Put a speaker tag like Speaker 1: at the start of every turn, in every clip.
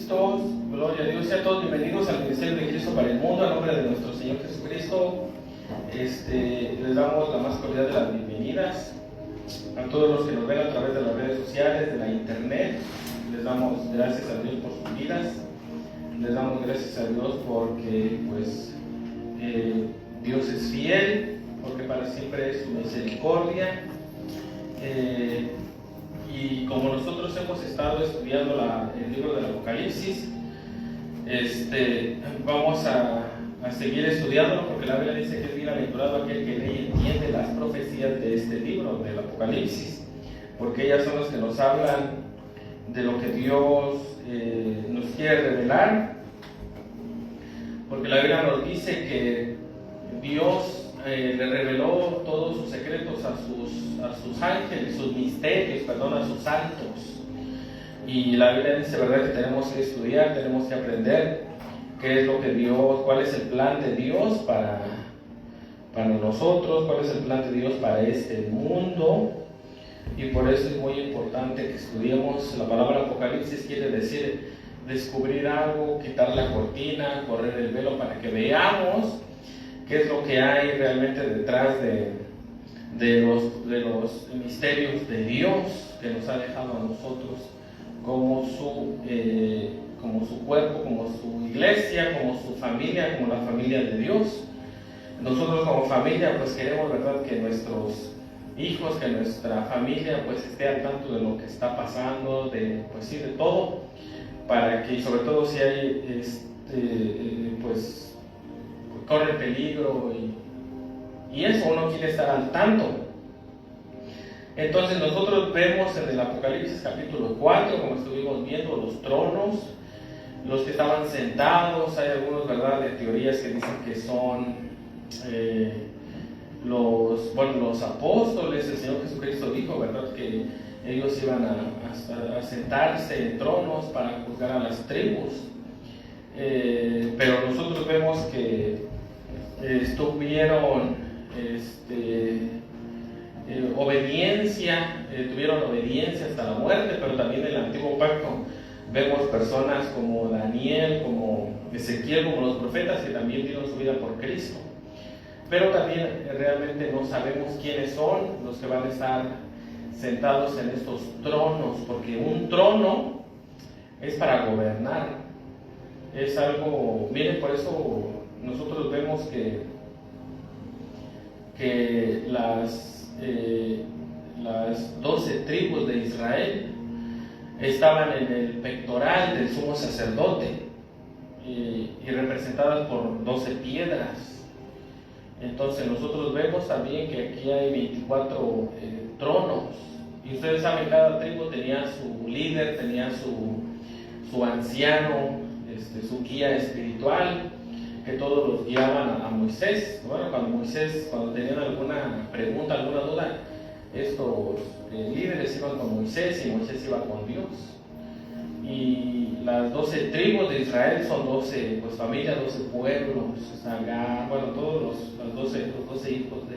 Speaker 1: Cristo, gloria a Dios, sean todos bienvenidos al Ministerio de Cristo para el Mundo, a nombre de nuestro Señor Jesucristo. Les damos la más cordial de las bienvenidas a todos los que nos ven a través de las redes sociales, de la internet. Les damos gracias a Dios por sus vidas, les damos gracias a Dios porque Dios es fiel, porque para siempre es su misericordia. Y como nosotros hemos estado estudiando el libro del Apocalipsis, vamos a seguir estudiándolo, porque la Biblia dice que es bienaventurado aquel que lee y entiende las profecías de este libro del Apocalipsis, porque ellas son las que nos hablan de lo que Dios nos quiere revelar, porque la Biblia nos dice que Dios le reveló todos sus secretos a sus ángeles, sus misterios, a sus santos. Y la Biblia dice, ¿verdad?, que tenemos que estudiar, tenemos que aprender qué es lo que Dios, cuál es el plan de Dios para nosotros, cuál es el plan de Dios para este mundo. Y por eso es muy importante que estudiemos la palabra Apocalipsis. Quiere decir descubrir algo, quitar la cortina, correr el velo para que veamos qué es lo que hay realmente detrás de los misterios de Dios que nos ha dejado a nosotros como su cuerpo, como su iglesia, como su familia, como la familia de Dios. Nosotros como familia queremos, ¿verdad?, que nuestros hijos, que nuestra familia esté al tanto de lo que está pasando, de todo, para que, sobre todo si hay corre peligro y eso, uno quiere estar al tanto. Entonces nosotros vemos en el Apocalipsis capítulo 4, como estuvimos viendo, los tronos, los que estaban sentados. Hay algunos, ¿verdad?, de teorías que dicen que son los apóstoles. El Señor Jesucristo dijo, ¿verdad?, que ellos iban a sentarse en tronos para juzgar a las tribus. Pero nosotros vemos que tuvieron tuvieron obediencia hasta la muerte. Pero también en el Antiguo Pacto vemos personas como Daniel, como Ezequiel, como los profetas, que también dieron su vida por Cristo. Pero también realmente no sabemos quiénes son los que van a estar sentados en estos tronos, porque un trono es para gobernar, es algo, miren, por eso nosotros vemos que las 12 tribus de Israel estaban en el pectoral del sumo sacerdote y representadas por 12 piedras. Entonces nosotros vemos también que aquí hay 24 tronos, y ustedes saben, cada tribu tenía su líder, tenía su anciano, su guía espiritual, que todos los guiaban a Moisés. Bueno, cuando tenían alguna pregunta, alguna duda, estos líderes iban con Moisés y Moisés iba con Dios. Y las 12 tribus de Israel son 12 familias, 12 pueblos, todos los 12 hijos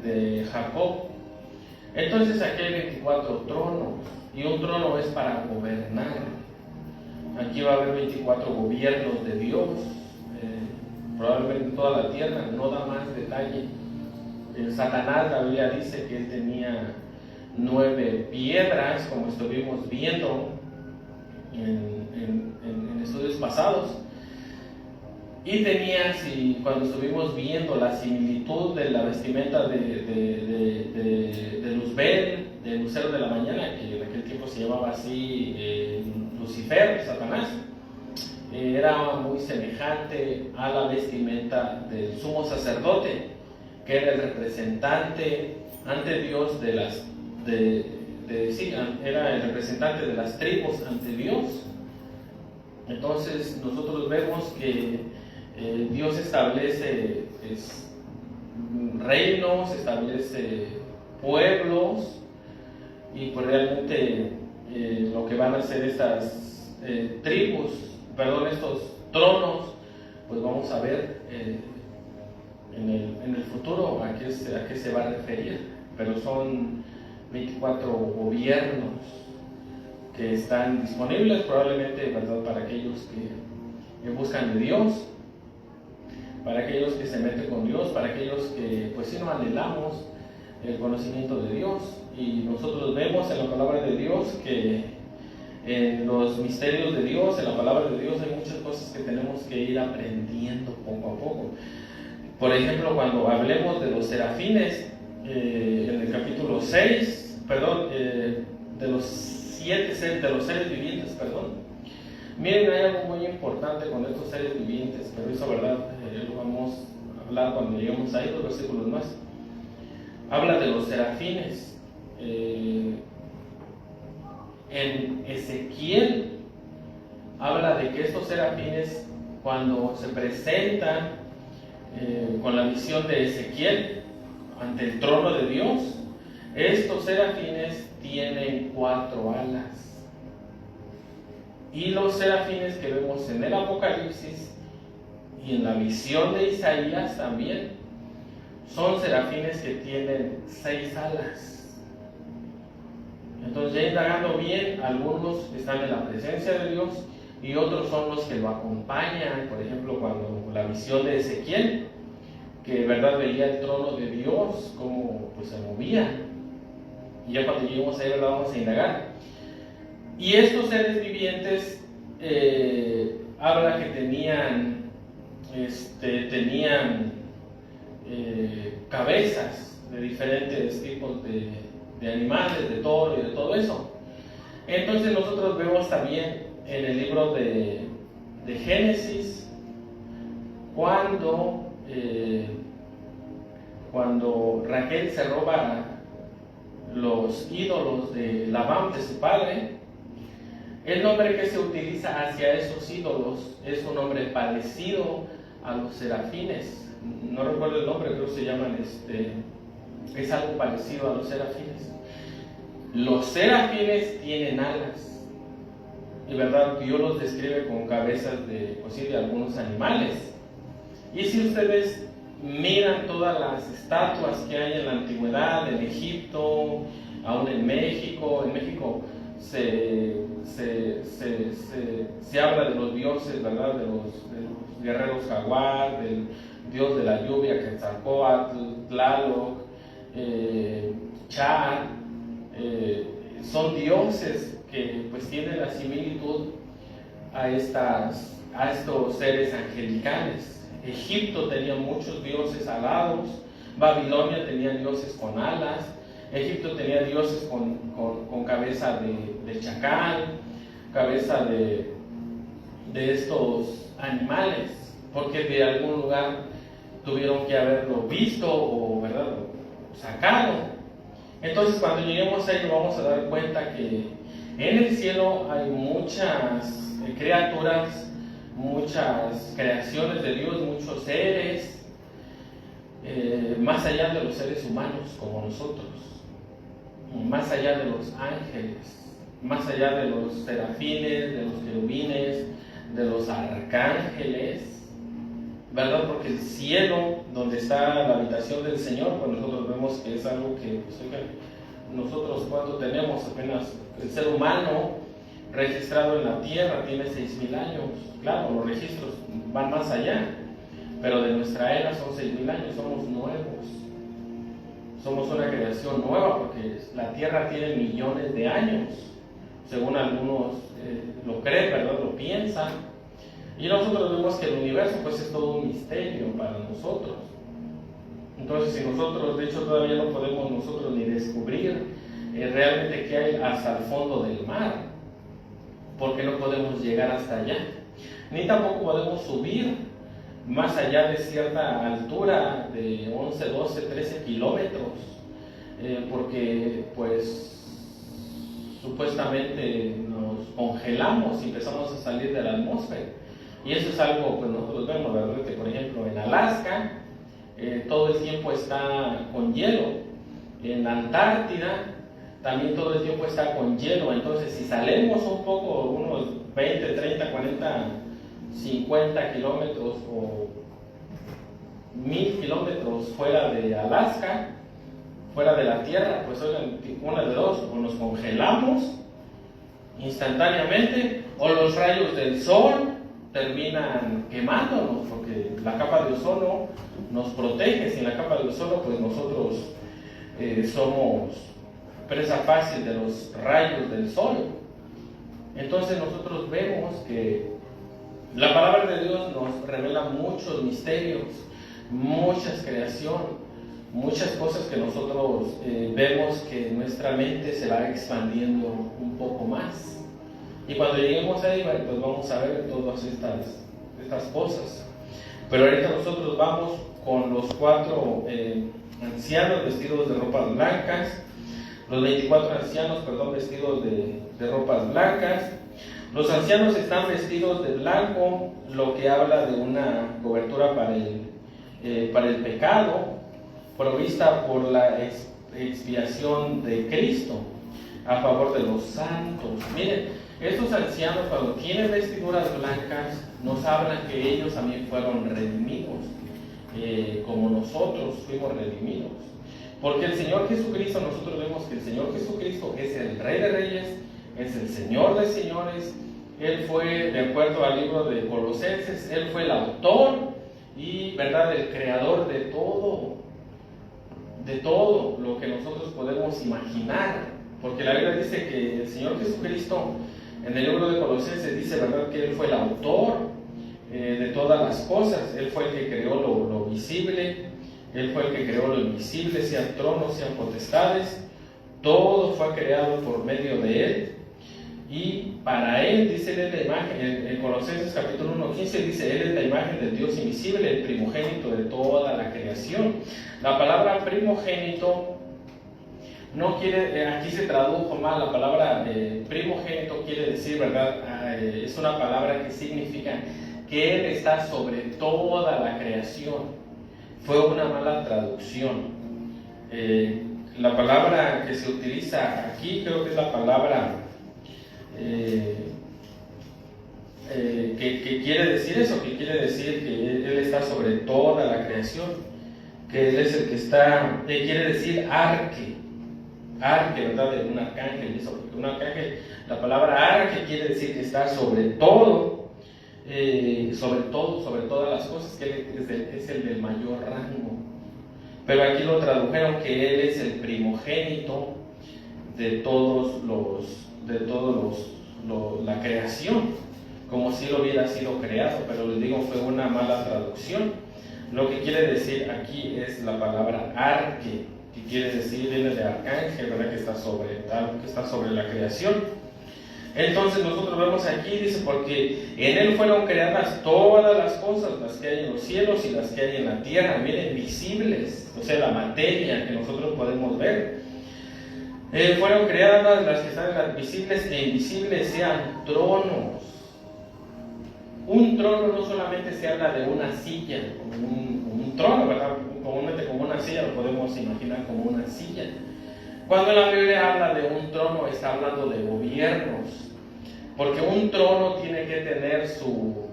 Speaker 1: de Jacob. Entonces aquí hay 24 tronos, y un trono es para gobernar. Aquí va a haber 24 gobiernos de Dios, probablemente en toda la tierra. No da más detalle. Satanás, la Biblia dice que él tenía 9 piedras, como estuvimos viendo en estudios pasados. Y tenía, cuando estuvimos viendo la similitud de la vestimenta de Luzbel, de lucero de la mañana, que en aquel tiempo se llamaba así, Lucifer, Satanás, era muy semejante a la vestimenta del sumo sacerdote, que era el representante ante Dios era el representante de las tribus ante Dios. Entonces nosotros vemos que Dios establece reinos, establece pueblos, y realmente lo que van a hacer estas estos tronos, vamos a ver en el futuro a qué se va a referir. Pero son 24 gobiernos que están disponibles, probablemente, ¿verdad?, para aquellos que buscan de Dios, para aquellos que se meten con Dios, para aquellos que pues sí no anhelamos el conocimiento de Dios. Y nosotros vemos en la palabra de Dios que en los misterios de Dios, en la palabra de Dios, hay muchas cosas que tenemos que ir aprendiendo poco a poco. Por ejemplo, cuando hablemos de los serafines, en el capítulo 6, de los seres vivientes, miren, hay algo muy importante con estos seres vivientes, pero eso, ¿verdad?, lo vamos a hablar cuando lleguemos ahí, 2 versículos más. Habla de los serafines. En Ezequiel habla de que estos serafines, cuando se presentan con la visión de Ezequiel ante el trono de Dios, estos serafines tienen 4 alas. Y los serafines que vemos en el Apocalipsis y en la visión de Isaías también son serafines que tienen 6 alas. Entonces, ya indagando bien, algunos están en la presencia de Dios y otros son los que lo acompañan. Por ejemplo, cuando la visión de Ezequiel, que verdad veía el trono de Dios, cómo pues se movía. Y ya cuando lleguemos ahí, ¿verdad?, vamos a indagar. Y estos seres vivientes habla que tenían cabezas de diferentes tipos de animales, de toro y de todo eso. Entonces nosotros vemos también en el libro de Génesis, cuando Raquel se roba los ídolos de Labán, de su padre, el nombre que se utiliza hacia esos ídolos es un nombre parecido a los serafines. No recuerdo el nombre, creo que se llaman es algo parecido a los serafines. Los serafines tienen alas, y verdad, Dios los describe con cabezas de algunos animales. Y si ustedes miran todas las estatuas que hay en la antigüedad, en Egipto, aún en México se habla de los dioses, ¿verdad?, de los guerreros jaguar, del dios de la lluvia, Quetzalcóatl, Tlaloc, Cha, son dioses que pues tienen la similitud a estos seres angelicales. Egipto tenía muchos dioses alados, Babilonia tenía dioses con alas, Egipto tenía dioses con cabeza de chacal, cabeza de estos animales, porque de algún lugar tuvieron que haberlo visto o, ¿verdad?, sacado. Entonces, cuando lleguemos a ello, vamos a dar cuenta que en el cielo hay muchas criaturas, muchas creaciones de Dios, muchos seres, más allá de los seres humanos como nosotros, más allá de los ángeles, más allá de los serafines, de los querubines, de los arcángeles, ¿verdad? Porque el cielo, donde está la habitación del Señor, pues nosotros vemos que es algo que, pues, nosotros cuando tenemos apenas el ser humano registrado en la tierra tiene 6,000 años. Claro, los registros van más allá, pero de nuestra era son 6,000 años, somos nuevos. Somos una creación nueva porque la tierra tiene millones de años, según algunos lo creen, ¿verdad?, lo piensan. Y nosotros vemos que el universo pues es todo un misterio para nosotros. Entonces, si nosotros, de hecho, todavía no podemos nosotros ni descubrir realmente qué hay hasta el fondo del mar, porque no podemos llegar hasta allá, ni tampoco podemos subir más allá de cierta altura de 11, 12, 13 kilómetros, porque pues supuestamente nos congelamos y empezamos a salir de la atmósfera. Y eso es algo que nosotros vemos, ¿verdad?, que por ejemplo en Alaska todo el tiempo está con hielo, en la Antártida también todo el tiempo está con hielo. Entonces, si salimos un poco, unos 20, 30, 40, 50 kilómetros o 1000 kilómetros fuera de Alaska, fuera de la Tierra, pues oigan, una de dos: o nos congelamos instantáneamente, o los rayos del sol terminan quemándonos, porque la capa de ozono nos protege. Sin la capa de ozono, pues nosotros somos presa fácil de los rayos del sol. Entonces nosotros vemos que la palabra de Dios nos revela muchos misterios, muchas creaciones, muchas cosas que nosotros vemos que nuestra mente se va expandiendo un poco más. Y cuando lleguemos ahí, pues vamos a ver todas estas cosas. Pero ahorita nosotros vamos con los 4 ancianos vestidos de ropas blancas, los 24 ancianos, vestidos de ropas blancas. Los ancianos están vestidos de blanco, lo que habla de una cobertura para el pecado, provista por la expiación de Cristo a favor de los santos. Miren, estos ancianos, cuando tienen vestiduras blancas, nos hablan que ellos también fueron redimidos, como nosotros fuimos redimidos. Porque el Señor Jesucristo, nosotros vemos que el Señor Jesucristo es el Rey de Reyes, es el Señor de Señores. Él fue, de acuerdo al libro de Colosenses, Él fue el autor y, ¿verdad?, el creador de todo lo que nosotros podemos imaginar. Porque la Biblia dice que el Señor Jesucristo, en el libro de Colosenses, dice, ¿verdad?, que Él fue el autor de todas las cosas. Él fue el que creó lo visible, Él fue el que creó lo invisible, sean tronos, sean potestades. Todo fue creado por medio de Él. Y para Él, dice Él, la imagen, en Colosenses capítulo 1:15 dice, Él es la imagen del Dios invisible, el primogénito de toda la creación. La palabra primogénito no quiere, aquí se tradujo mal, la palabra primogénito quiere decir, ¿verdad? Es una palabra que significa que Él está sobre toda la creación. Fue una mala traducción. La palabra que se utiliza aquí creo que es la palabra que quiere decir eso, que quiere decir que Él está sobre toda la creación, que Él es el que está, quiere decir arque, ¿verdad?, de un arcángel. Eso, porque un arcángel, la palabra arque quiere decir que está sobre todo, sobre todas las cosas, que Él es el del mayor rango. Pero aquí lo tradujeron que Él es el primogénito de la creación, como si Él hubiera sido creado, pero les digo, fue una mala traducción. Lo que quiere decir aquí es la palabra arque, que quiere decir, viene de arcángel, ¿verdad?, que está sobre la creación. Entonces nosotros vemos aquí, dice, porque en Él fueron creadas todas las cosas, las que hay en los cielos y las que hay en la tierra, miren, visibles, o sea, la materia que nosotros podemos ver. Fueron creadas las que están en las visibles e invisibles, sean tronos. Un trono no solamente se habla de una silla, como un trono, ¿verdad? Comúnmente como una silla lo podemos imaginar como una silla. Cuando la Biblia habla de un trono, está hablando de gobiernos, porque un trono tiene que tener su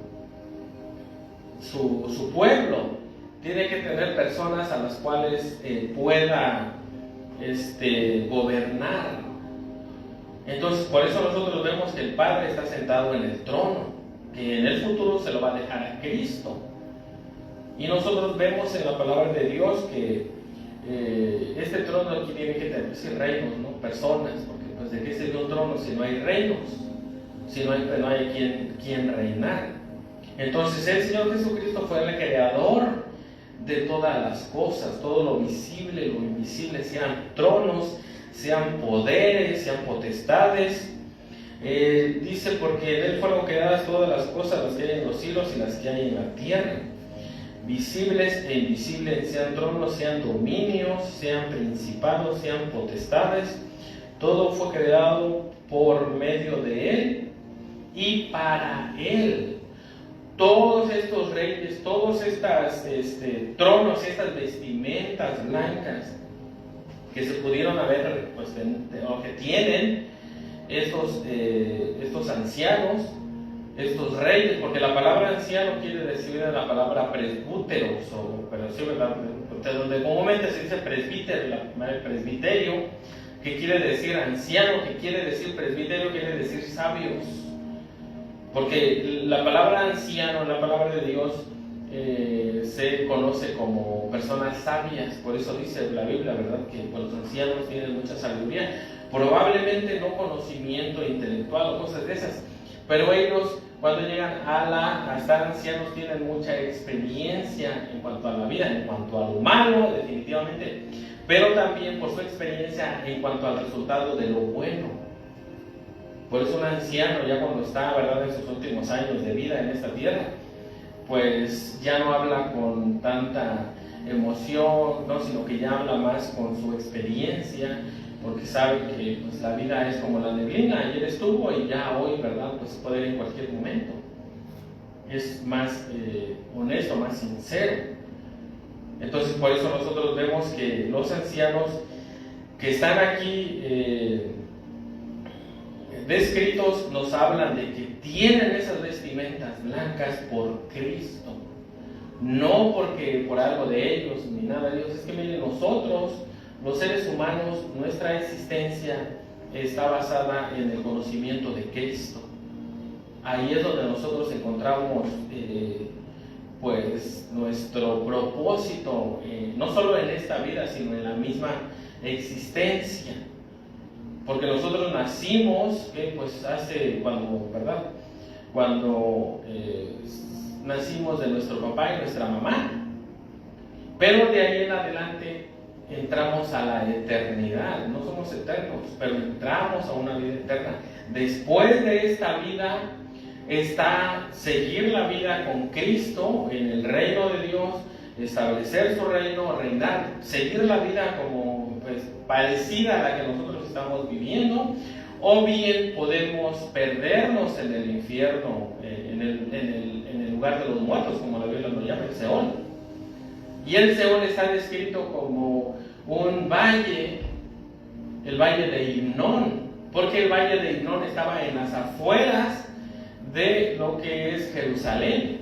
Speaker 1: pueblo, tiene que tener personas a las cuales pueda gobernar. Entonces, por eso nosotros vemos que el Padre está sentado en el trono, que en el futuro se lo va a dejar a Cristo. Y nosotros vemos en la palabra de Dios que este trono aquí tiene que tener reinos, ¿no?, personas, porque pues de qué sirve un trono si no hay reinos, si no hay quien reinar. Entonces el Señor Jesucristo fue el creador de todas las cosas, todo lo visible, lo invisible, sean tronos, sean poderes, sean potestades. Dice, porque en Él fueron creadas todas las cosas, las que hay en los cielos y las que hay en la tierra, visibles e invisibles, sean tronos, sean dominios, sean principados, sean potestades. Todo fue creado por medio de Él y para Él. Todos estos reyes, todos estos tronos, estas vestimentas blancas que se pudieron haber, pues, o que tienen estos ancianos, estos reyes, porque la palabra anciano quiere decir la palabra presbúteros, pero sí, ¿verdad?, donde comúnmente se dice presbítero, el presbiterio, que quiere decir anciano, que quiere decir presbítero, quiere decir sabios. Porque la palabra anciano, la palabra de Dios, se conoce como personas sabias. Por eso dice la Biblia, ¿verdad?, que pues, los ancianos tienen mucha sabiduría. Probablemente no conocimiento intelectual o cosas de esas, pero ellos, cuando llegan a estar ancianos, tienen mucha experiencia en cuanto a la vida, en cuanto a lo malo, definitivamente, pero también por su experiencia en cuanto al resultado de lo bueno. Por eso un anciano, ya cuando está, ¿verdad?, en sus últimos años de vida en esta tierra, pues ya no habla con tanta emoción, ¿no?, sino que ya habla más con su experiencia, porque sabe que pues, la vida es como la neblina, ayer estuvo y ya hoy, ¿verdad?, pues puede ir en cualquier momento. Es más honesto, más sincero. Entonces por eso nosotros vemos que los ancianos que están aquí descritos nos hablan de que tienen esas vestimentas blancas por Cristo, no porque por algo de ellos ni nada de ellos. Es que miren, nosotros, los seres humanos, nuestra existencia está basada en el conocimiento de Cristo. Ahí es donde nosotros encontramos pues nuestro propósito, no solo en esta vida, sino en la misma existencia. Porque nosotros nacimos, pues ¿verdad?, cuando nacimos de nuestro papá y nuestra mamá, pero de ahí en adelante entramos a la eternidad. No somos eternos, pero entramos a una vida eterna. Después de esta vida está seguir la vida con Cristo en el reino de Dios, establecer su reino, reinar, seguir la vida como pues, parecida a la que nosotros estamos viviendo, o bien podemos perdernos en el infierno, en el lugar de los muertos, como la Biblia lo llama, el Seol. Y el Seol está descrito como un valle, el valle de Hinnom, porque el valle de Hinnom estaba en las afueras de lo que es Jerusalén.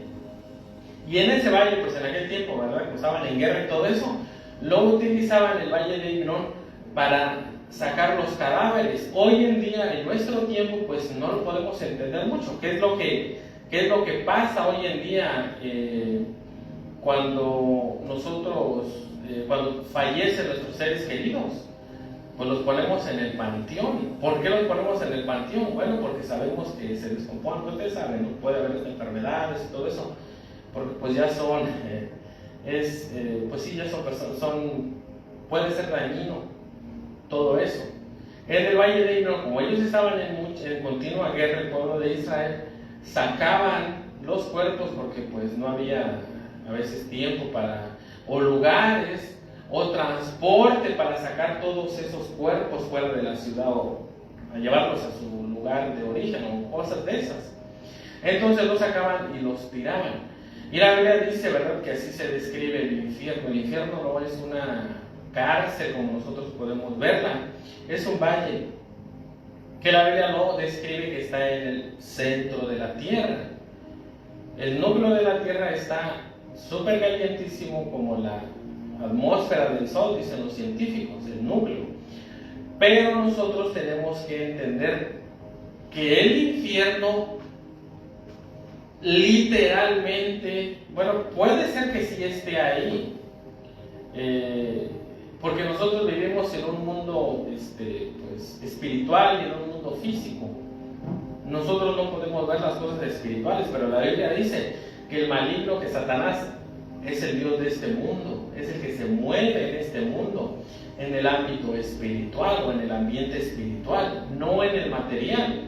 Speaker 1: Y en ese valle, pues en aquel tiempo, ¿verdad?, que estaban en guerra y todo eso, lo utilizaban el valle de Hinnom para sacar los cadáveres. Hoy en día, en nuestro tiempo, pues no lo podemos entender mucho. ¿Qué es lo que pasa hoy en día cuando cuando fallecen nuestros seres queridos? Pues los ponemos en el panteón. ¿Por qué los ponemos en el panteón? Bueno, porque sabemos que se descomponen, ustedes saben, ¿no?, puede haber enfermedades y todo eso, porque pues ya son, pues sí, ya son personas, puede ser dañino todo eso. En el valle de Hinnom, como ellos estaban en continua guerra, el pueblo de Israel, sacaban los cuerpos porque pues no había a veces tiempo o lugares, o transporte para sacar todos esos cuerpos fuera de la ciudad o a llevarlos a su lugar de origen o cosas de esas. Entonces los sacaban y los tiraban. Y la Biblia dice, ¿verdad?, que así se describe el infierno. El infierno no es una cárcel como nosotros podemos verla, es un valle que la Biblia lo describe que está en el centro de la tierra. El núcleo de la tierra está súper calientísimo como la atmósfera del sol, dicen los científicos, el núcleo. Pero nosotros tenemos que entender que el infierno literalmente, bueno, puede ser que sí esté ahí, porque nosotros vivimos en un mundo pues, espiritual y en un mundo físico. Nosotros no podemos ver las cosas espirituales, pero la Biblia dice que el maligno, que Satanás, es el Dios de este mundo, es el que se mueve en este mundo, en el ámbito espiritual o en el ambiente espiritual, no en el material.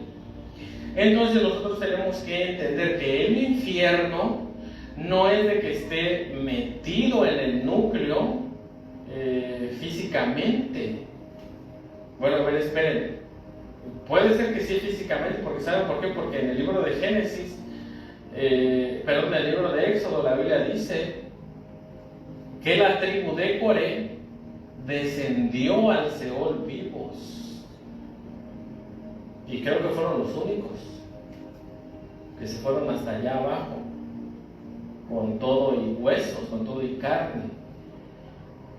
Speaker 1: Entonces nosotros tenemos que entender que el infierno no es de que esté metido en el núcleo físicamente. Bueno, a ver, esperen. Puede ser que sí físicamente, porque ¿saben por qué? Porque en el libro de Génesis, en el libro de Éxodo, la Biblia dice que la tribu de Coré descendió al Seol vivos. Y creo que fueron los únicos que se fueron hasta allá abajo, con todo y huesos, con todo y carne.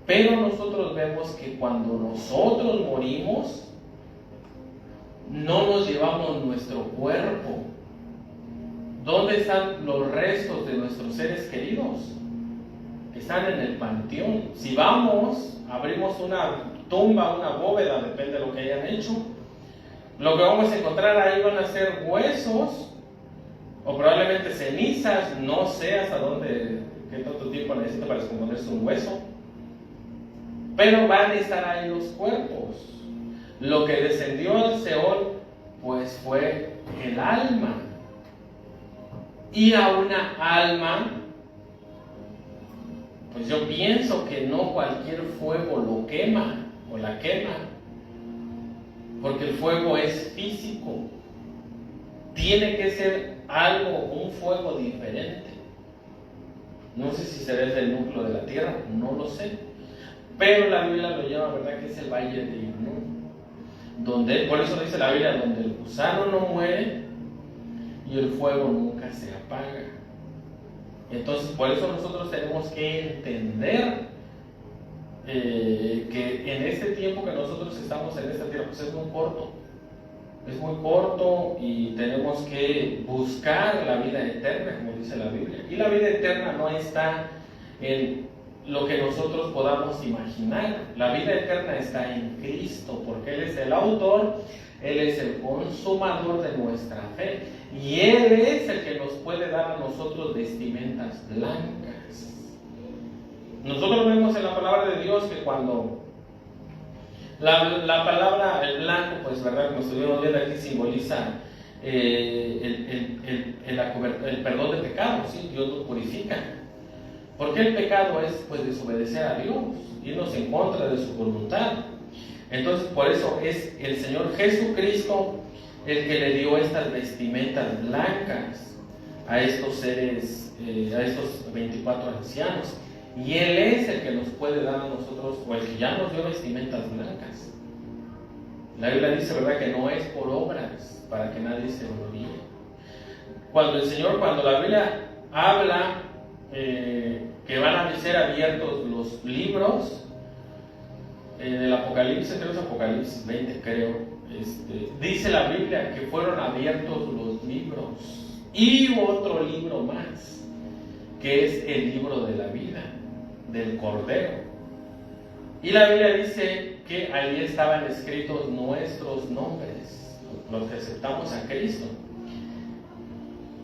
Speaker 1: Pero nosotros vemos que cuando nosotros morimos, no nos llevamos nuestro cuerpo. ¿Dónde están los restos de nuestros seres queridos? Están en el panteón. Si vamos, abrimos una tumba, una bóveda, depende de lo que hayan hecho, lo que vamos a encontrar ahí van a ser huesos o probablemente cenizas, no sé hasta dónde, qué tanto tiempo necesita para descomponerse un hueso, pero van a estar ahí los cuerpos. Lo que descendió al Seol pues fue el alma, y a una alma, pues yo pienso que no cualquier fuego lo quema o la quema, porque el fuego es físico. Tiene que ser algo, un fuego diferente. No sé si será desde el núcleo de la tierra, no lo sé. Pero la Biblia lo llama, ¿verdad?, que es el valle de Hinnom. Donde, por eso dice la Biblia, donde el gusano no muere y el fuego nunca se apaga. Entonces, por eso nosotros tenemos que entender que en este tiempo que nosotros estamos en esta tierra, pues es muy corto y tenemos que buscar la vida eterna, como dice la Biblia. Y la vida eterna no está en lo que nosotros podamos imaginar. La vida eterna está en Cristo, porque Él es el autor, Él es el consumador de nuestra fe, y Él es el que nos puede dar a nosotros vestimentas blancas. Nosotros vemos en la palabra de Dios que cuando la palabra, el blanco, pues verdad, como estuvimos viendo aquí, simboliza el perdón de pecados, ¿sí? Dios nos purifica. Porque el pecado es pues desobedecer a Dios, irnos en contra de su voluntad. Entonces por eso es el Señor Jesucristo el que le dio estas vestimentas blancas a estos seres, a estos 24 ancianos. Y Él es el que nos puede dar a nosotros, o el que ya nos dio vestimentas blancas. La Biblia dice, ¿verdad?, que no es por obras, para que nadie se gloríe. Cuando la Biblia habla que van a ser abiertos los libros, en el Apocalipsis, creo que es Apocalipsis 20, creo, dice la Biblia que fueron abiertos los libros, y otro libro más, que es el libro de la vida del Cordero. Y la Biblia dice que ahí estaban escritos nuestros nombres, los que aceptamos a Cristo.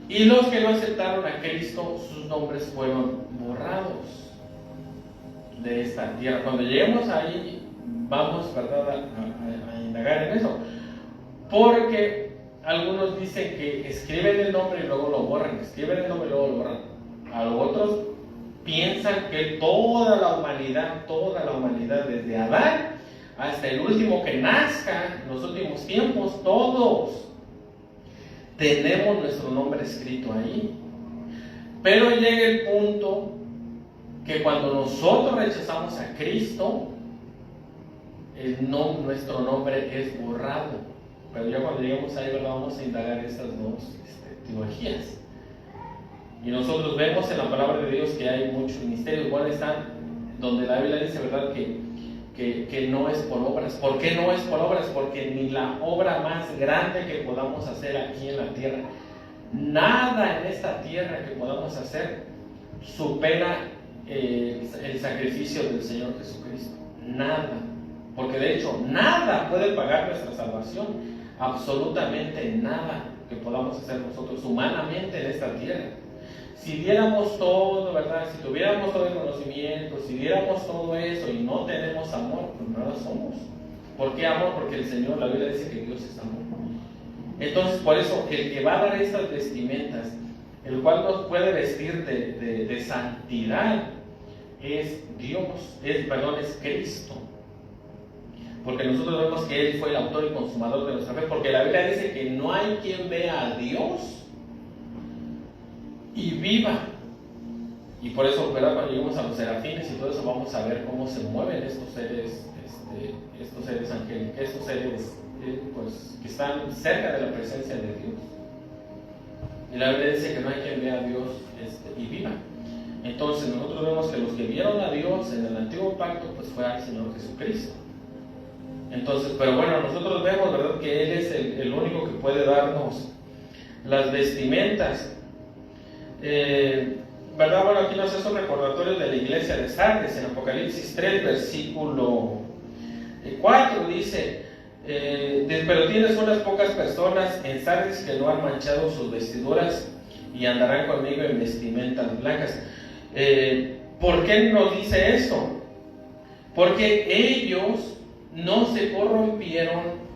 Speaker 1: Y los que no aceptaron a Cristo, sus nombres fueron borrados de esta tierra. Cuando lleguemos ahí, vamos, ¿verdad?, a indagar en eso. Porque algunos dicen que escriben el nombre y luego lo borran, escriben el nombre y luego lo borran. A los otros piensan que toda la humanidad, desde Adán hasta el último que nazca, en los últimos tiempos, todos tenemos nuestro nombre escrito ahí. Pero llega el punto que cuando nosotros rechazamos a Cristo, nuestro nombre es borrado. Pero ya cuando lleguemos ahí, ¿verdad?, vamos a indagar estas dos teologías. Y nosotros vemos en la palabra de Dios que hay muchos misterios. Igual están donde la Biblia dice, ¿verdad?, que no es por obras. ¿Por qué no es por obras? Porque ni la obra más grande que podamos hacer aquí en la tierra, nada en esta tierra que podamos hacer supera el sacrificio del Señor Jesucristo. Nada. Porque de hecho, nada puede pagar nuestra salvación. Absolutamente nada que podamos hacer nosotros humanamente en esta tierra. Si diéramos todo, ¿verdad?, si tuviéramos todo el conocimiento, si diéramos todo eso y no tenemos amor, pues no lo somos. ¿Por qué amor? Porque el Señor, la Biblia dice que Dios es amor. Entonces, por eso, el que va a dar estas vestimentas, el cual nos puede vestir de santidad, es Dios, es Cristo. Porque nosotros vemos que Él fue el autor y consumador de nuestra fe, porque la Biblia dice que no hay quien vea a Dios y viva. Y por eso, ¿verdad?, cuando lleguemos a los serafines y todo eso, vamos a ver cómo se mueven estos seres angélicos, estos seres pues, que están cerca de la presencia de Dios. Y la Biblia dice que no hay quien vea a Dios y viva. Entonces nosotros vemos que los que vieron a Dios en el antiguo pacto, pues fue al Señor Jesucristo. Entonces, pero bueno, nosotros vemos, ¿verdad?, que Él es el único que puede darnos las vestimentas. ¿Verdad? Bueno, aquí nos hace un recordatorio de la iglesia de Sardis, en Apocalipsis 3, versículo 4, dice, pero tienes unas pocas personas en Sardis que no han manchado sus vestiduras y andarán conmigo en vestimentas blancas. ¿Por qué nos dice esto? Porque ellos no se corrompieron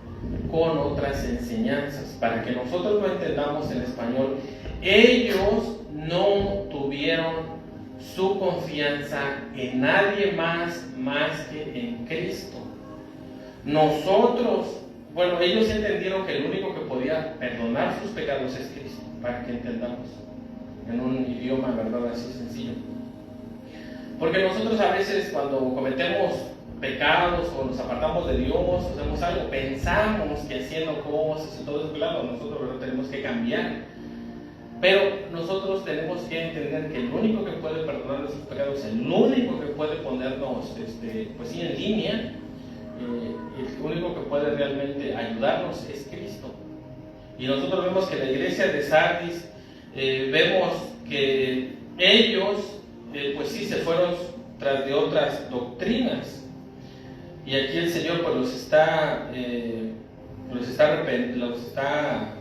Speaker 1: con otras enseñanzas. Para que nosotros lo entendamos en español, ellos no tuvieron su confianza en nadie más que en Cristo. Nosotros, bueno, ellos entendieron que el único que podía perdonar sus pecados es Cristo, para que entendamos en un idioma, ¿verdad?, así sencillo. Porque nosotros a veces cuando cometemos pecados o nos apartamos de Dios o hacemos algo, pensamos que haciendo cosas y todo eso, claro, nosotros, ¿verdad?, tenemos que cambiar. Pero nosotros tenemos que entender que el único que puede perdonar nuestros pecados, el único que puede ponernos pues sí, en línea, el único que puede realmente ayudarnos es Cristo. Y nosotros vemos que la iglesia de Sardis, vemos que ellos, pues sí, se fueron tras de otras doctrinas. Y aquí el Señor pues los está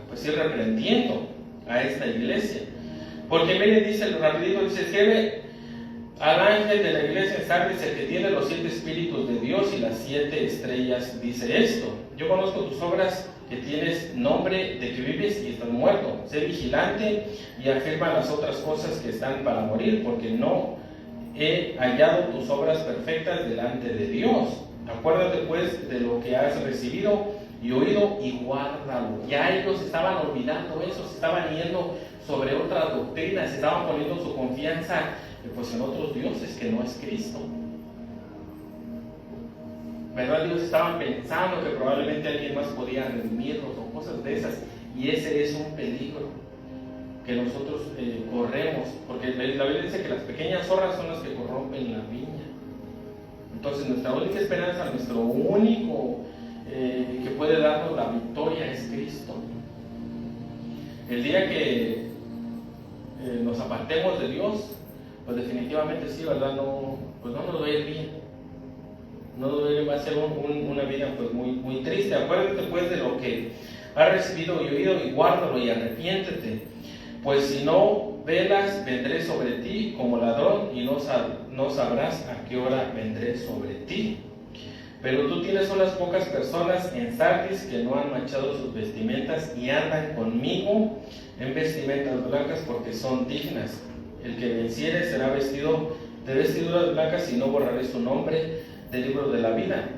Speaker 1: pues sí, reprendiendo a esta iglesia. Porque miren, dice el rapidito, dice, escribe al ángel de la iglesia en Sardis, el que tiene los 7 espíritus de Dios y las 7 estrellas, dice esto: yo conozco tus obras, que tienes nombre de que vives y estás muerto. Sé vigilante y afirma las otras cosas que están para morir, porque no he hallado tus obras perfectas delante de Dios. Acuérdate pues de lo que has recibido y oído y guárdalo. Ya ellos estaban olvidando eso, se estaban yendo sobre otras doctrinas, se estaban poniendo su confianza pues en otros dioses que no es Cristo. ¿Verdad? Ellos estaban pensando que probablemente alguien más podía redimirlos o cosas de esas, y ese es un peligro que nosotros corremos, porque la Biblia dice que las pequeñas zorras son las que corrompen la viña. Entonces nuestra única esperanza, nuestro único que puede darnos la victoria es Cristo. El día que nos apartemos de Dios, pues definitivamente sí, ¿verdad? Pues no nos va a ir bien. Va a ser una vida pues muy triste. Acuérdate pues de lo que has recibido y oído y guárdalo y arrepiéntete. Pues si no velas, vendré sobre ti como ladrón y no sabrás a qué hora vendré sobre ti. Pero tú tienes unas pocas personas en Sardis que no han manchado sus vestimentas y andan conmigo en vestimentas blancas, porque son dignas. El que venciere será vestido de vestiduras blancas y no borraré su nombre del libro de la vida.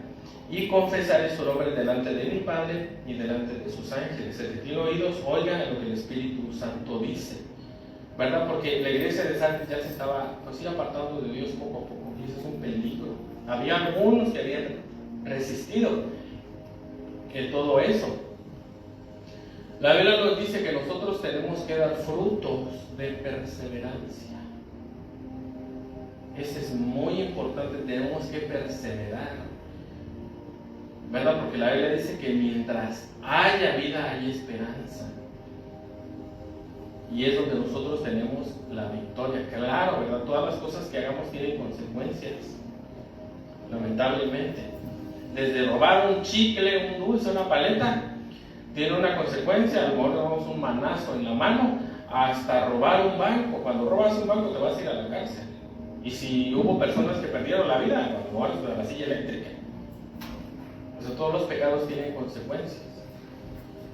Speaker 1: Y confesaré su nombre delante de mi Padre y delante de sus ángeles. El que tiene oídos, oiga lo que el Espíritu Santo dice. ¿Verdad? Porque la iglesia de Sardis ya se estaba pues, sí, apartando de Dios poco a poco. Y eso es un peligro. Había algunos que habían resistido en todo eso. La Biblia nos dice que nosotros tenemos que dar frutos de perseverancia. Eso es muy importante, tenemos que perseverar, ¿verdad? Porque la Biblia dice que mientras haya vida hay esperanza, y es donde nosotros tenemos la victoria. Claro, ¿verdad? Todas las cosas que hagamos tienen consecuencias, lamentablemente. Desde robar un chicle, un dulce, una paleta, tiene una consecuencia. A lo mejor damos un manazo en la mano, hasta robar un banco. Cuando robas un banco te vas a ir a la cárcel. Y si hubo personas que perdieron la vida, a lo mejor es de la silla eléctrica. O sea, todos los pecados tienen consecuencias.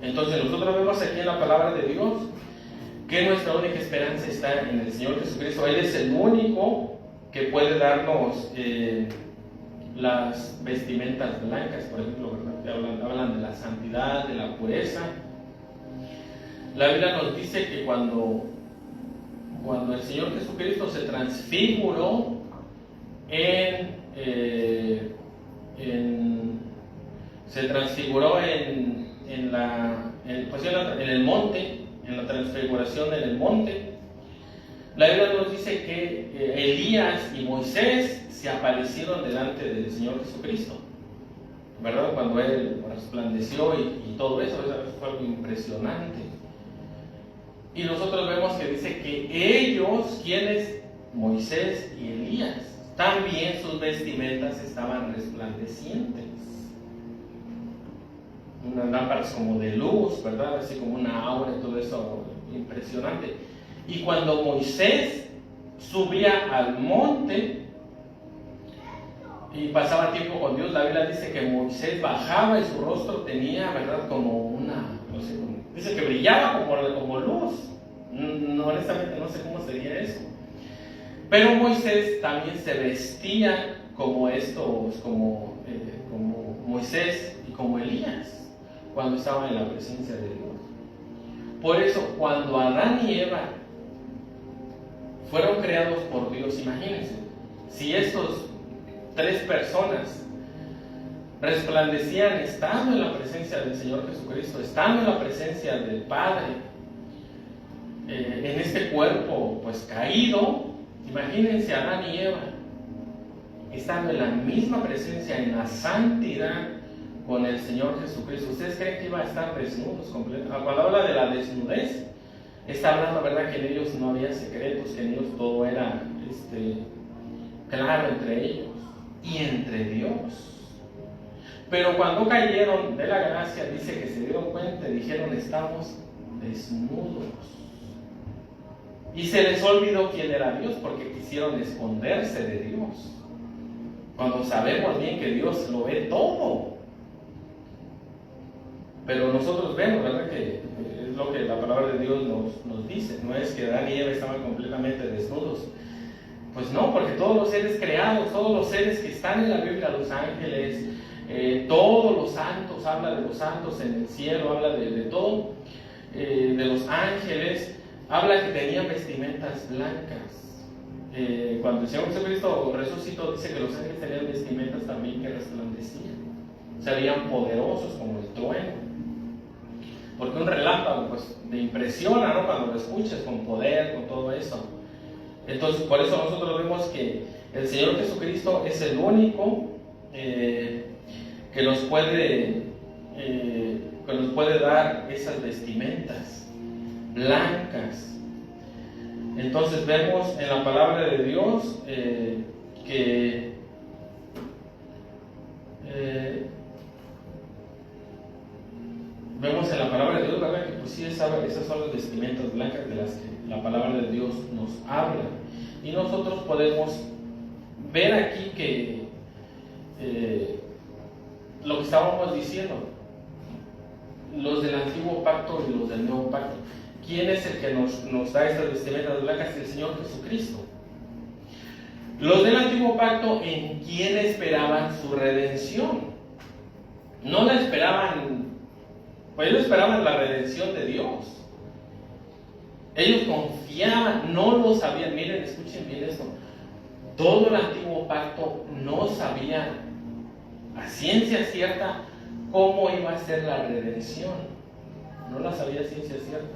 Speaker 1: Entonces nosotros vemos aquí en la palabra de Dios que nuestra única esperanza está en el Señor Jesucristo. Él es el único que puede darnos las vestimentas blancas, por ejemplo, ¿verdad? Que hablan de la santidad, de la pureza. La Biblia nos dice que cuando el Señor Jesucristo se transfiguró en el monte, en la transfiguración en el monte, La Biblia nos dice que Elías y Moisés se aparecieron delante del Señor Jesucristo, ¿verdad? Cuando Él resplandeció y todo eso, fue algo impresionante. Y nosotros vemos que dice que ellos, quienes, Moisés y Elías, también sus vestimentas estaban resplandecientes. Unas lámparas como de luz, ¿verdad? Así como una aura y todo eso impresionante. Y cuando Moisés subía al monte y pasaba tiempo con Dios, la Biblia dice que Moisés bajaba y su rostro tenía, ¿verdad? Como una, no sé, dice que brillaba como luz. No, honestamente no sé cómo sería eso. Pero Moisés también se vestía como estos, como Moisés y como Elías, cuando estaban en la presencia de Dios. Por eso, cuando Adán y Eva fueron creados por Dios, imagínense, si estos tres personas resplandecían estando en la presencia del Señor Jesucristo, estando en la presencia del Padre, en este cuerpo pues caído, imagínense a Adán y Eva estando en la misma presencia, en la santidad con el Señor Jesucristo. ¿Ustedes creen que iba a estar desnudos completamente? Cuando habla de la desnudez, está hablando, ¿verdad?, que en ellos no había secretos, que en ellos todo era claro entre ellos y entre Dios. Pero cuando cayeron de la gracia, dice que se dieron cuenta y dijeron: estamos desnudos. Y se les olvidó quién era Dios, porque quisieron esconderse de Dios, cuando sabemos bien que Dios lo ve todo. Pero nosotros vemos, ¿verdad?, que es lo que la palabra de Dios nos dice. No es que Adán y Eva estaban completamente desnudos. Pues no, porque todos los seres creados, todos los seres que están en la Biblia, los ángeles, todos los santos, habla de los santos en el cielo, habla de todo, de los ángeles, habla que tenían vestimentas blancas. Cuando el Señor Jesucristo resucitó, dice que los ángeles tenían vestimentas también que resplandecían, se veían poderosos como el trueno. Porque un relámpago pues te impresiona, ¿no?, cuando lo escuchas, con poder, con todo eso. Entonces, por eso nosotros vemos que el Señor Jesucristo es el único que nos puede dar esas vestimentas blancas. Entonces vemos en la palabra de Dios que vemos en la palabra de Dios, ¿verdad?, que pues sí, esas son las vestimentas blancas de las que la palabra de Dios nos habla. Y nosotros podemos ver aquí que lo que estábamos diciendo, los del antiguo pacto y los del nuevo pacto, ¿quién es el que nos da estas vestimentas blancas? El Señor Jesucristo. Los del antiguo pacto, ¿en quién esperaban su redención? No la esperaban, pues ellos esperaban la redención de Dios. Ellos confiaban, no lo sabían. Miren, escuchen bien esto. Todo el antiguo pacto no sabía a ciencia cierta cómo iba a ser la redención. No la sabía a ciencia cierta.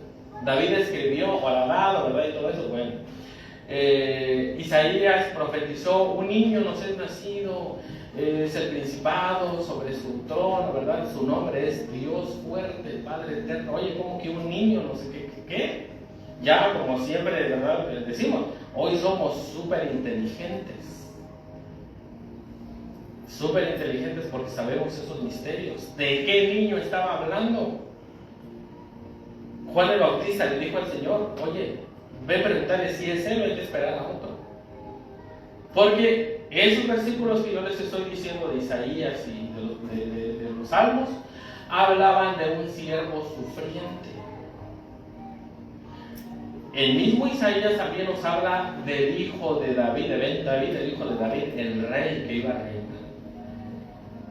Speaker 1: David escribió, o alabado, ¿verdad?, y todo eso. Bueno, Isaías profetizó: un niño nos es nacido, es el principado sobre su trono, ¿verdad? Su nombre es Dios fuerte, Padre eterno. Oye, ¿cómo que un niño? No sé qué. Ya, como siempre, ¿verdad?, decimos, hoy somos súper inteligentes porque sabemos esos misterios. ¿De qué niño estaba hablando? Juan el Bautista le dijo al Señor: oye, ve a preguntarle si es él o hay que esperar a otro. Porque esos versículos que yo les estoy diciendo de Isaías y de los Salmos hablaban de un siervo sufriente. El mismo Isaías también nos habla del hijo de David, el hijo de David, el rey que iba a reinar.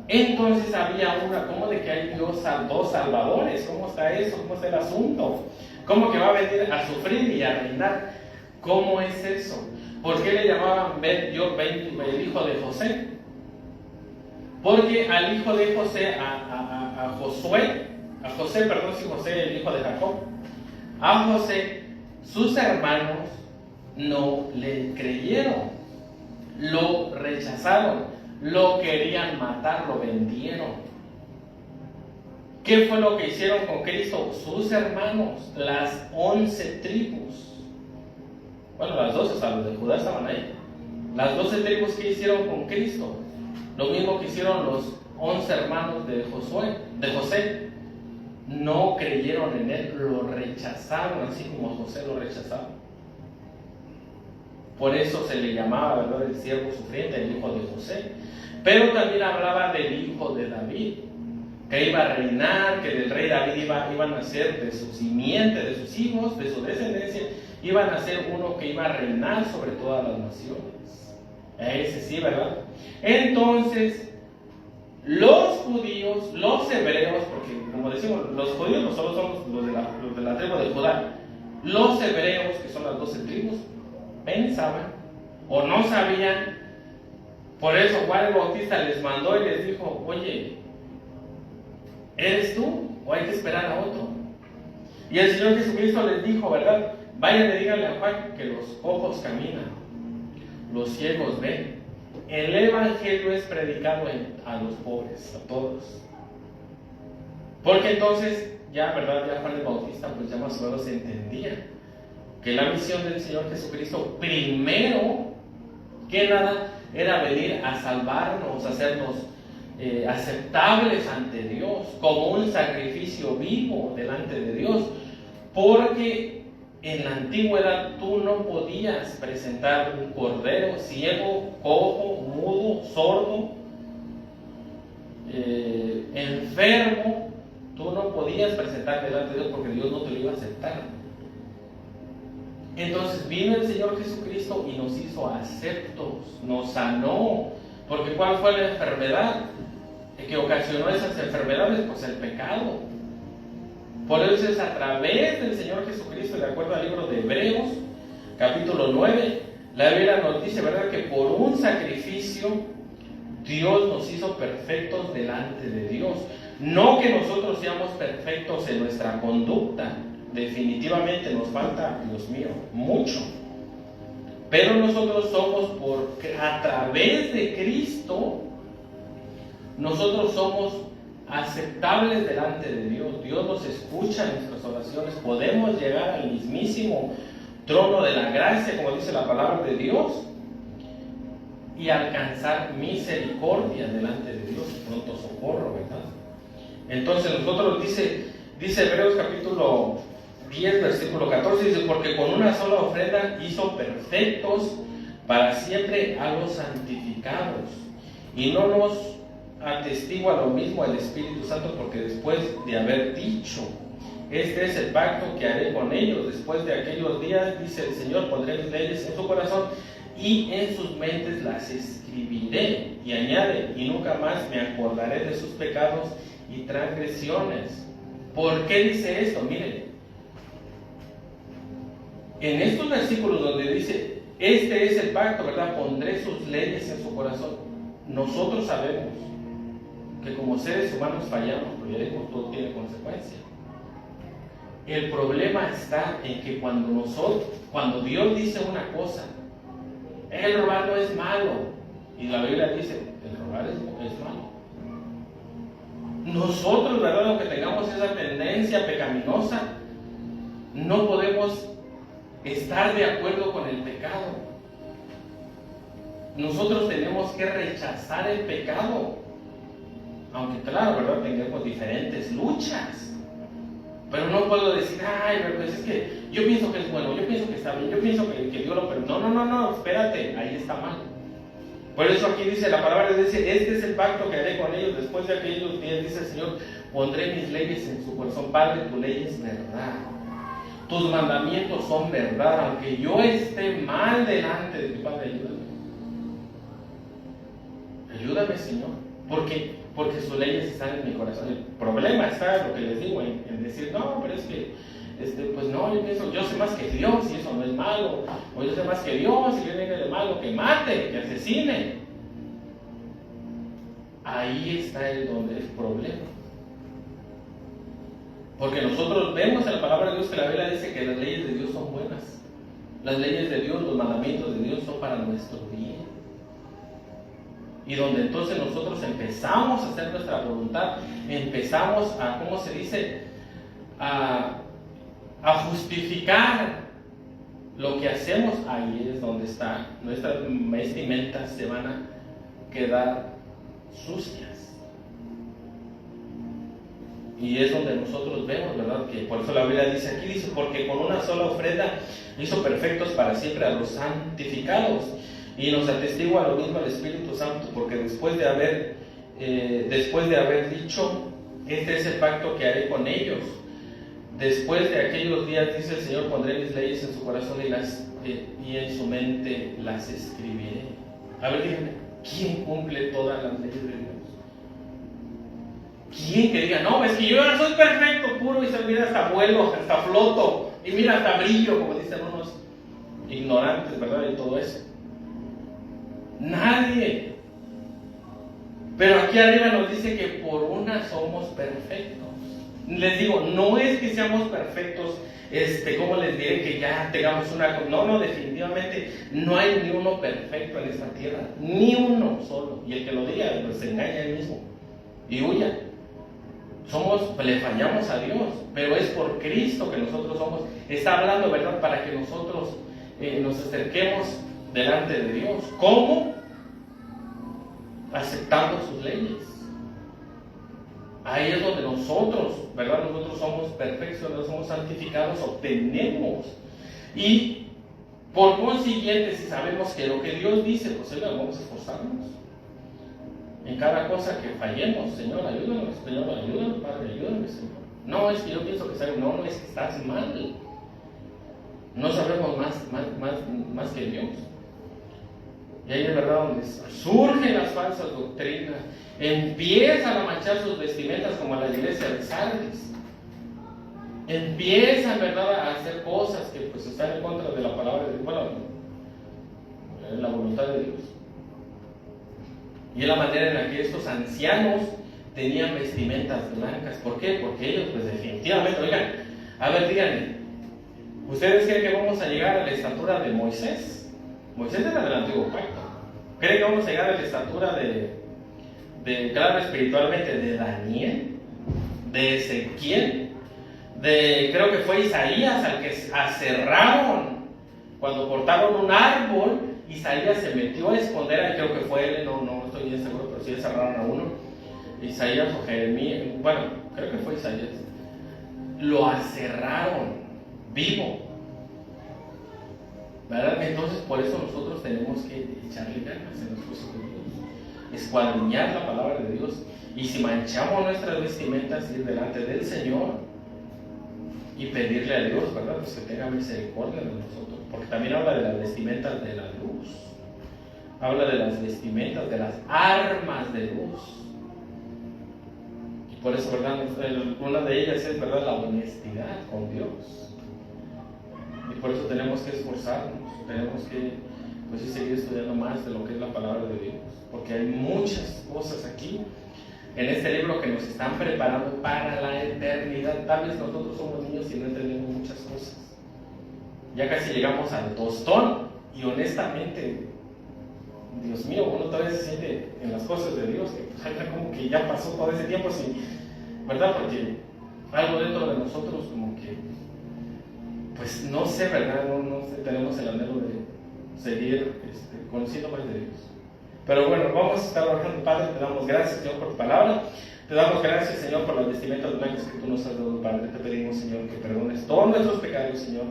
Speaker 1: Entonces había ¿cómo de que hay dos salvadores? ¿Cómo está eso? ¿Cómo está el asunto? ¿Cómo que va a venir a sufrir y a reinar? ¿Cómo es eso? ¿Por qué le llamaban el hijo de José? Porque al hijo de José, José, el hijo de Jacob, a José, sus hermanos no le creyeron, lo rechazaron, lo querían matar, lo vendieron. ¿Qué fue lo que hicieron con Cristo? Sus hermanos, las 11 tribus. Bueno, las 12, o sea, los de Judá estaban ahí. Las 12 tribus que hicieron con Cristo, lo mismo que hicieron los 11 hermanos de José. No creyeron en él, lo rechazaron, así como a José lo rechazaron. Por eso se le llamaba, ¿verdad?, el siervo sufriente, el hijo de José. Pero también hablaba del hijo de David, que iba a reinar, que del rey David iban a ser de su simiente, de sus hijos, de su descendencia, iban a ser uno que iba a reinar sobre todas las naciones. Ese sí, ¿verdad? Entonces, los judíos, los hebreos, porque como decimos, los judíos no solo son los de la tribu de Judá, los hebreos, que son las 12 tribus, pensaban o no sabían. Por eso Juan el Bautista les mandó y les dijo: oye, ¿eres tú o hay que esperar a otro? Y el Señor Jesucristo les dijo, ¿verdad? Vayan y díganle a Juan que los cojos caminan, los ciegos ven. El evangelio es predicado a los pobres, a todos. Porque entonces ya, ¿verdad?, ya Juan el Bautista pues ya más o menos entendía que la misión del Señor Jesucristo, primero que nada, era venir a salvarnos, a hacernos aceptables ante Dios, como un sacrificio vivo delante de Dios. Porque en la antigüedad tú no podías presentar un cordero ciego, cojo, mudo, sordo, enfermo. Tú no podías presentar delante de Dios porque Dios no te lo iba a aceptar. Entonces vino el Señor Jesucristo y nos hizo aceptos, nos sanó. Porque ¿cuál fue la enfermedad que ocasionó esas enfermedades? Pues el pecado. Por eso es a través del Señor Jesucristo, de acuerdo al libro de Hebreos, capítulo 9, la Biblia nos dice, ¿verdad?, que por un sacrificio Dios nos hizo perfectos delante de Dios. No que nosotros seamos perfectos en nuestra conducta, definitivamente nos falta, Dios mío, mucho. Pero nosotros somos, a través de Cristo, nosotros somos aceptables delante de Dios. Dios nos escucha en nuestras oraciones. Podemos llegar al mismísimo trono de la gracia, como dice la palabra de Dios, y alcanzar misericordia delante de Dios, pronto socorro, ¿verdad? Entonces nosotros, dice Hebreos capítulo 10, versículo 14, dice: porque con una sola ofrenda hizo perfectos para siempre a los santificados, y no nos atestigua lo mismo el Espíritu Santo, porque después de haber dicho: este es el pacto que haré con ellos después de aquellos días, dice el Señor, pondré mis leyes en su corazón y en sus mentes las escribiré. Y añade: y nunca más me acordaré de sus pecados y transgresiones. ¿Por qué dice esto? Miren, en estos versículos donde dice: este es el pacto, ¿verdad?, pondré sus leyes en su corazón. Nosotros sabemos que como seres humanos fallamos, pero ya dijimos, todo tiene consecuencia. El problema está en que cuando Dios dice una cosa, el robar no es malo, y la Biblia dice, el robar es malo. Nosotros, ¿verdad?, aunque tengamos esa tendencia pecaminosa, no podemos estar de acuerdo con el pecado. Nosotros tenemos que rechazar el pecado. Aunque claro, ¿verdad?, tengamos diferentes luchas. Pero no puedo decir: ay, pues es que yo pienso que es bueno, yo pienso que está bien, yo pienso que Dios lo perdona. No, espérate, ahí está mal. Por eso aquí dice la palabra, dice: este es el pacto que haré con ellos después de aquellos días, dice el Señor, pondré mis leyes en su corazón. Padre, tu ley es verdad, tus mandamientos son verdad, aunque yo esté mal delante de ti. Padre, ayúdame, Señor, porque sus leyes están en mi corazón. El problema está, lo que les digo, en decir: no, pero es que pues no, yo sé más que Dios y eso no es malo, o yo sé más que Dios y yo viene de malo que mate, que asesine. Ahí está donde es el problema. Porque nosotros vemos en la palabra de Dios que la Biblia dice que las leyes de Dios son buenas. Las leyes de Dios, los mandamientos de Dios son para nuestro bien. Y donde entonces nosotros empezamos a hacer nuestra voluntad, empezamos a, ¿cómo se dice? A justificar lo que hacemos, ahí es donde está. Nuestras vestimentas se van a quedar sucias. Y es donde nosotros vemos, ¿verdad? Que por eso la Biblia dice aquí, dice, porque con una sola ofrenda hizo perfectos para siempre a los santificados. Y nos atestigua lo mismo el Espíritu Santo, porque después de haber dicho, este es el pacto que haré con ellos. Después de aquellos días, dice el Señor, pondré mis leyes en su corazón y en su mente las escribiré. A ver, díganme, ¿quién cumple todas las leyes de Dios? ¿Quién que diga, no, es que yo ahora soy perfecto, puro, y se mira hasta vuelo, hasta floto, y mira hasta brillo, como dicen unos ignorantes, ¿verdad? Y todo eso. Nadie. Pero aquí arriba nos dice que por una somos perfectos. Les digo, no es que seamos perfectos, ¿cómo les diré? Que ya tengamos una... No, definitivamente no hay ni uno perfecto en esta tierra, ni uno solo. Y el que lo diga, pues se engaña a él mismo y huya. Le fallamos a Dios, pero es por Cristo que nosotros somos. Está hablando, ¿verdad? Para que nosotros nos acerquemos delante de Dios. ¿Cómo? Aceptando sus leyes. Ahí es donde nosotros, ¿verdad? Nosotros somos perfectos, somos santificados, obtenemos. Y por consiguiente, si sabemos que lo que Dios dice, pues oiga, vamos a esforzarnos. En cada cosa que fallemos, Señor, ayúdanos, Señor, ayúdanos, Padre, ayúdanos, Señor. No es que yo pienso que sabes, no, es que estás mal. No sabemos más que Dios. Y ahí es verdad donde surgen las falsas doctrinas. Empiezan a manchar sus vestimentas como la iglesia de Sardis. Empiezan, ¿verdad?, a hacer cosas que pues están en contra de la palabra de Dios, bueno, la voluntad de Dios. Y es la manera en la que estos ancianos tenían vestimentas blancas. ¿Por qué? Porque ellos, pues definitivamente, oigan, a ver, díganme, ¿ustedes creen que vamos a llegar a la estatura de Moisés? Moisés era del antiguo pacto. ¿Creen que vamos a llegar a la estatura claro, espiritualmente, de Daniel, de Ezequiel, creo que fue Isaías al que aserraron cuando cortaron un árbol? Isaías se metió a esconder, creo que fue él, no estoy bien seguro, pero sí aserraron a uno, Isaías o Jeremías, bueno, creo que fue Isaías, lo aserraron vivo, ¿verdad? Entonces por eso nosotros tenemos que echarle ganas en las cosas de Dios, escuadriñar la palabra de Dios, y si manchamos nuestras vestimentas, ir delante del Señor y pedirle a Dios, ¿verdad?, pues que tenga misericordia de nosotros, porque también habla de las vestimentas de la luz, habla de las vestimentas, de las armas de luz. Y por eso, ¿verdad?, una de ellas es, ¿verdad?, la honestidad con Dios. Y por eso tenemos que esforzarnos, tenemos que, pues sí, seguir estudiando más de lo que es la palabra de Dios, porque hay muchas cosas aquí en este libro que nos están preparando para la eternidad. Tal vez nosotros somos niños y no entendemos muchas cosas. Ya casi llegamos al tostón y honestamente, Dios mío, uno todavía se siente en las cosas de Dios, que pues, como que ya pasó todo ese tiempo, sin, ¿verdad? Porque algo dentro de nosotros como que, pues no sé, ¿verdad? No sé, tenemos el anhelo de seguir conociendo más de Dios. Pero bueno, vamos a estar orando. Padre, te damos gracias, Señor, por tu palabra. Te damos gracias, Señor, por las vestimentas blancas que tú nos has dado, Padre. Te pedimos, Señor, que perdones todos nuestros pecados, Señor.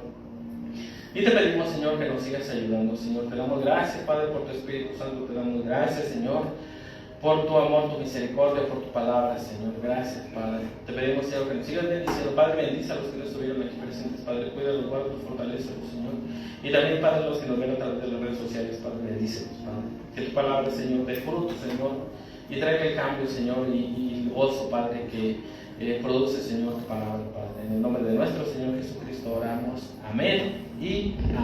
Speaker 1: Y te pedimos, Señor, que nos sigas ayudando, Señor. Te damos gracias, Padre, por tu Espíritu Santo. Te damos gracias, Señor, por tu amor, tu misericordia, por tu palabra, Señor. Gracias, Padre. Te pedimos, Señor, que nos sigas bendiciendo. Padre, bendice a los que no estuvieron aquí presentes, Padre. Cuídalos, guárdalos, fortalécelos, Señor. Y también, Padre, los que nos ven a través de las redes sociales, Padre, bendícelos, Padre. Que tu palabra, Señor, dé fruto, Señor, y traiga el cambio, Señor, y el gozo, Padre, que produce, Señor, tu palabra, Padre. En el nombre de nuestro Señor Jesucristo oramos. Amén y amén.